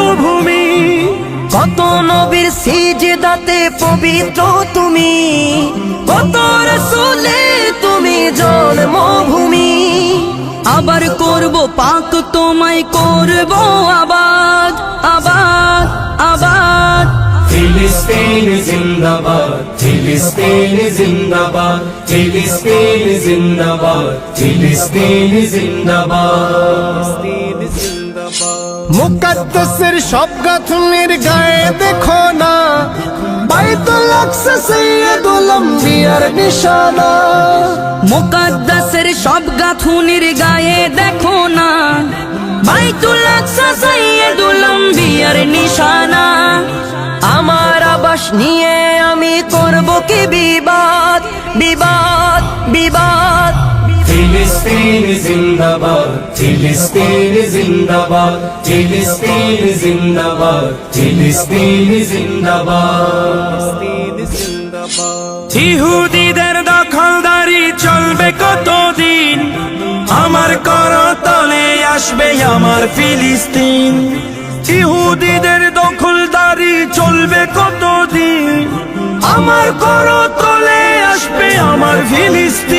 জন্মভূমি। কত নবীর সিজদাতে পবিত্র তুমি, কত রাসূলের তুমি জন্মভূমি। আবার করব পাক তোমায় করব আবাদ আবাদ আবাদ। ফিলিস্তিন জিন্দাবাদ, ফিলিস্তিন জিন্দাবাদ, ফিলিস্তিন জিন্দাবাদ, ফিলিস্তিন জিন্দাবাদ। মুকদ্দাসের সব গাঁথুনির গায়ে দেখো না, বাইতুল আকসা সাইয়্যিদুল আম্বিয়ার নিশানা। মুকদ্দাসের সব গাঁথুনির গায়ে দেখো না, বাইতুল আকসা সাইয়্যিদুল আম্বিয়ার নিশানা। আমার আবাস নিয়ে আমি করব কি বিবাদ বিবাদ বিবাদ। ফিলিস্তিন জিন্দাবাদ, ফিলিস্তিন জিন্দাবাদ, ফিলিস্তিন জিন্দাবাদ, ফিলিস্তিন জিন্দাবাদ। ইহুদিদের দখলদারি চলবে কতদিন, আমার করতলে আসবে আমার ফিলিস্তিন। ইহুদিদের দখলদারি চলবে কতদিন, আমার করতলে আসবে আমার ফিলিস্তিন।